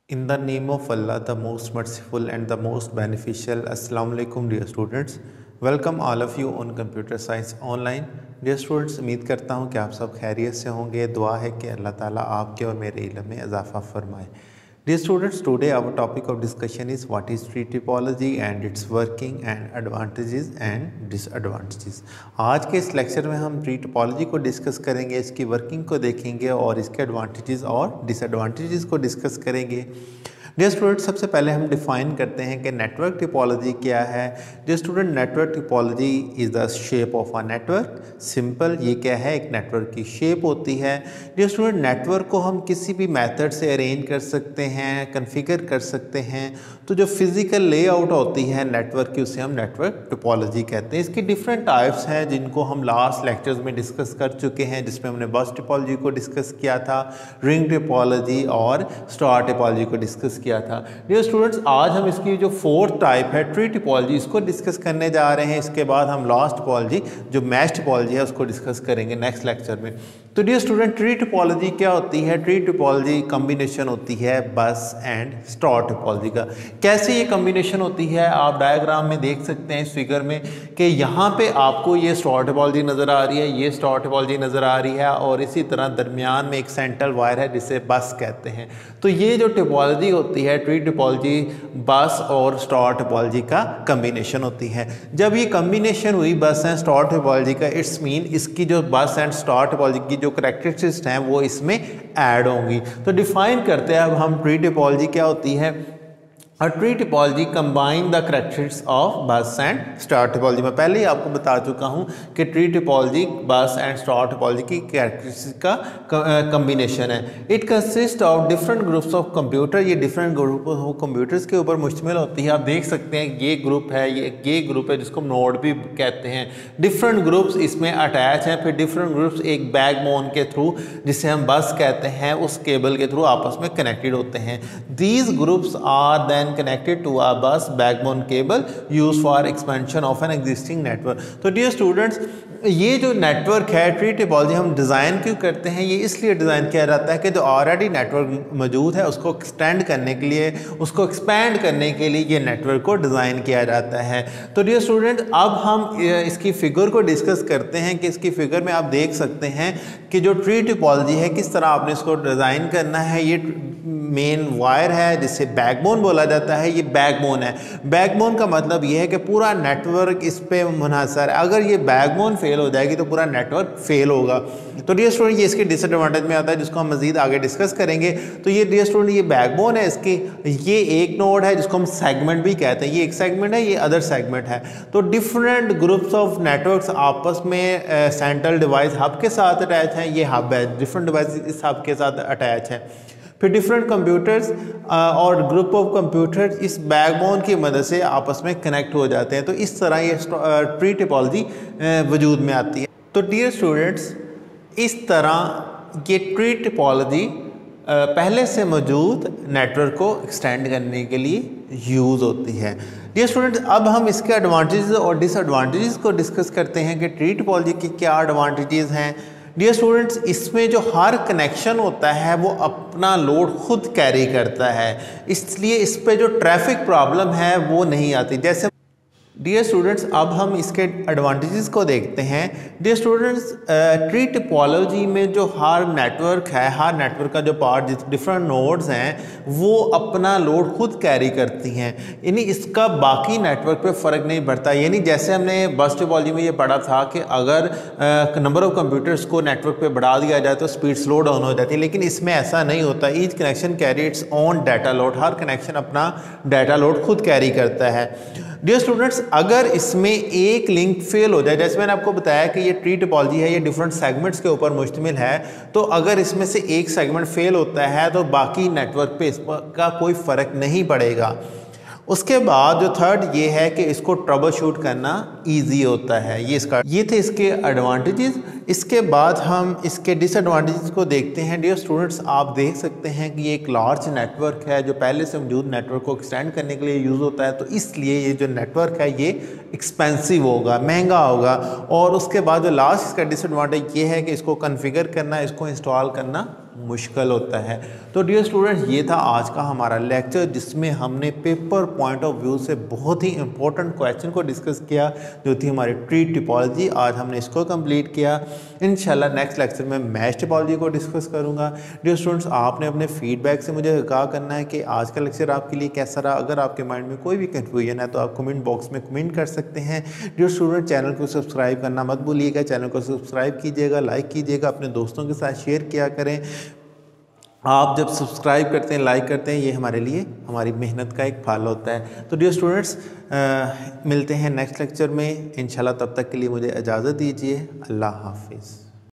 In the name of Allah, the most merciful and the most beneficial. Assalamu alaikum dear students. Welcome all of you on Computer Science Online. Dear students, उम्मीद करता हूँ कि आप सब खैरियत से होंगे। दुआ है कि अल्लाह ताला आपके और मेरे इल्म में इजाफ़ा फरमाए। Dear students, today our topic of discussion is what is tree topology and its working and advantages and disadvantages. आज के इस लेक्चर में हम ट्री टोपोलॉजी को डिस्कस करेंगे, इसकी वर्किंग को देखेंगे और इसके एडवांटेजेस और डिसएडवांटेजेस को डिस्कस करेंगे। डियर स्टूडेंट, सबसे पहले हम डिफाइन करते हैं कि नेटवर्क टोपोलॉजी क्या है। Dear student, network topology is the shape of a network. Simple, ये क्या है, एक नेटवर्क की शेप होती है। डियर स्टूडेंट, नेटवर्क को हम किसी भी मेथड से अरेंज कर सकते हैं, कन्फिगर कर सकते हैं। तो जो फिज़िकल लेआउट होती है नेटवर्क की, उसे हम नेटवर्क टोपोलॉजी कहते हैं। इसकी डिफरेंट टाइप्स हैं जिनको हम लास्ट लेक्चर्स में डिस्कस कर चुके हैं, जिसमें हमने बस टोपोलॉजी को डिस्कस किया था, रिंग टोपोलॉजी और स्टार टोपोलॉजी को डिस्कस किया था। डियर स्टूडेंट्स, आज हम इसकी जो फोर्थ टाइप है ट्री टोपोलॉजी, इसको डिस्कस करने जा रहे हैं। इसके बाद हम लास्ट टोपोलॉजी जो मैश टोपोलॉजी है उसको डिस्कस करेंगे नेक्स्ट लेक्चर में। तो डियर स्टूडेंट, ट्री टोपोलॉजी क्या होती है? ट्री टोपोलॉजी कॉम्बिनेशन होती है बस एंड स्टार टोपोलॉजी का। कैसे ये कॉम्बिनेशन होती है, आप डायग्राम में देख सकते हैं इस फिगर में कि यहाँ पे आपको ये स्टार टोपोलॉजी नज़र आ रही है, ये स्टार टोपोलॉजी नज़र आ रही है और इसी तरह दरमियान में एक सेंट्रल वायर है जिसे बस कहते हैं। तो ये जो टोपोलॉजी होती है ट्री टोपोलॉजी बस और स्टार टोपोलॉजी का कॉम्बिनेशन होती है। जब ये कॉम्बिनेशन हुई बस एंड स्टार टोपोलॉजी का, इट्स मीन इसकी जो बस एंड स्टार टोपोलॉजी की जो करैक्टरिस्टिक्स हैं वो इसमें ऐड होंगी। तो डिफाइन करते हैं अब हम ट्री टोपोलॉजी क्या होती है। A tree topology combine the characteristics of bus and star topology। मैं पहले ही आपको बता चुका हूँ कि ट्री टोपोलॉजी बस एंड स्टार टोपोलॉजी की कैरेक्टरिस्टिक्स का कम्बिनेशन है। It consist of different groups of computer. ये डिफरेंट ग्रुप ऑफ कंप्यूटर्स के ऊपर मुश्तमिल होती है। आप देख सकते हैं ये ग्रुप है, ये ग्रुप है जिसको नोड भी कहते हैं। डिफरेंट ग्रुप्स इसमें अटैच हैं, फिर डिफरेंट ग्रुप्स एक बैकबोन के थ्रू, जिसे हम बस कहते हैं, उस केबल के थ्रू आपस में कनेक्टेड होते हैं। These groups are then connected to a bus backbone cable used for expansion of an existing network। तो डियर स्टूडेंट्स, ये जो नेटवर्क है ट्री टोपोलॉजी हम डिज़ाइन क्यों करते हैं? ये इसलिए डिज़ाइन किया जाता है कि जो ऑलरेडी नेटवर्क मौजूद है उसको एक्सटेंड करने के लिए, उसको एक्सपैंड करने के लिए ये नेटवर्क को डिज़ाइन किया जाता है। तो डियर स्टूडेंट, अब हम इसकी फ़िगर को डिस्कस करते हैं कि इसकी फ़िगर में आप देख सकते हैं कि जो ट्री टोपोलॉजी है किस तरह आपने इसको डिज़ाइन करना है। ये मेन वायर है जिसे बैकबोन बोला जाता है, ये बैकबोन है। बैकबोन का मतलब ये है कि पूरा नेटवर्क इस पे मुनहसर है। अगर ये बैकबोन फेल हो जाएगी तो पूरा नेटवर्क फेल होगा। तो डियर स्टूडेंट, ये इसके डिसएडवांटेज में आता है जिसको हम मजीद आगे डिस्कस करेंगे। तो ये डियर स्टूडेंट, ये बैकबोन है इसकी, ये एक नोड है जिसको हम सेगमेंट भी कहते हैं। ये एक सेगमेंट है, ये अदर सेगमेंट है। तो डिफरेंट ग्रुप्स ऑफ नेटवर्क्स आपस में सेंट्रल डिवाइस हब के साथ अटैच हैं। ये हब है, डिफरेंट डिवाइस इस हब के साथ अटैच है। फिर डिफरेंट कंप्यूटर्स और ग्रुप ऑफ कंप्यूटर्स इस बैकबोन की मदद से आपस में कनेक्ट हो जाते हैं। तो इस तरह ये ट्री टोपोलॉजी वजूद में आती है। तो डियर स्टूडेंट्स, इस तरह ये ट्री टोपोलॉजी पहले से मौजूद नेटवर्क को एक्सटेंड करने के लिए यूज़ होती है। डियर स्टूडेंट्स, अब हम इसके एडवांटेजेस और डिसएडवांटेजेस को डिस्कस करते हैं कि ट्री टोपोलॉजी के क्या एडवांटेजेस हैं। डियर स्टूडेंट्स, इसमें जो हर कनेक्शन होता है वो अपना लोड खुद कैरी करता है, इसलिए इस पे जो ट्रैफिक प्रॉब्लम है वो नहीं आती। जैसे डियर स्टूडेंट्स, अब हम इसके एडवांटेजेस को देखते हैं। डियर स्टूडेंट्स, ट्री टोपोलॉजी में जो हर नेटवर्क है, हर नेटवर्क का जो पार्ट, डिफरेंट नोड्स हैं, वो अपना लोड खुद कैरी करती हैं, यानी इसका बाकी नेटवर्क पे फ़र्क नहीं पड़ता। यानी जैसे हमने बस टोपोलॉजी में ये पढ़ा था कि अगर नंबर ऑफ़ कंप्यूटर्स को नेटवर्क पे बढ़ा दिया जाए तो स्पीड स्लो डाउन हो जाती है, लेकिन इसमें ऐसा नहीं होता। Each connection carry its own data load. हर कनेक्शन अपना डाटा लोड खुद कैरी करता है। डियर स्टूडेंट्स, अगर इसमें एक लिंक फेल हो जाए, जैसे मैंने आपको बताया कि ये ट्री टोपोलॉजी है, ये डिफरेंट सेगमेंट्स के ऊपर मुश्तमिल है, तो अगर इसमें से एक सेगमेंट फेल होता है तो बाकी नेटवर्क पे इसका कोई फ़र्क नहीं पड़ेगा। उसके बाद जो थर्ड ये है कि इसको ट्रबल शूट करना इजी होता है। ये थे इसके एडवांटेजेस। इसके बाद हम इसके डिसएडवांटेजेस को देखते हैं। डियर स्टूडेंट्स, आप देख सकते हैं कि ये एक लार्ज नेटवर्क है जो पहले से मौजूद नेटवर्क को एक्सटेंड करने के लिए यूज़ होता है। तो इसलिए ये जो नेटवर्क है ये एक्सपेंसिव होगा, महंगा होगा। और उसके बाद जो लास्ट इसका डिसएडवांटेज ये है कि इसको कन्फिगर करना, इसको इंस्टॉल करना मुश्किल होता है। तो डियर स्टूडेंट्स, ये था आज का हमारा लेक्चर जिसमें हमने पेपर पॉइंट ऑफ व्यू से बहुत ही इंपॉर्टेंट क्वेश्चन को डिस्कस किया, जो थी हमारी ट्री टिपोलॉजी। आज हमने इसको कंप्लीट किया। इंशाल्लाह नेक्स्ट लेक्चर में मैश टिपोलॉजी को डिस्कस करूंगा। डियर स्टूडेंट्स, आपने अपने फीडबैक से मुझे कहा करना है कि आज का लेक्चर आपके लिए कैसा रहा। अगर आपके माइंड में कोई भी कन्फ्यूजन है तो आप कमेंट बॉक्स में कमेंट कर सकते हैं। डियर स्टूडेंट, चैनल को सब्सक्राइब करना मत भूलिएगा। चैनल को सब्सक्राइब कीजिएगा, लाइक कीजिएगा, अपने दोस्तों के साथ शेयर किया करें। आप जब सब्सक्राइब करते हैं, लाइक करते हैं, ये हमारे लिए हमारी मेहनत का एक फल होता है। तो डियर स्टूडेंट्स, मिलते हैं नेक्स्ट लेक्चर में इंशाल्लाह। तब तक के लिए मुझे इजाज़त दीजिए। अल्लाह हाफिज़।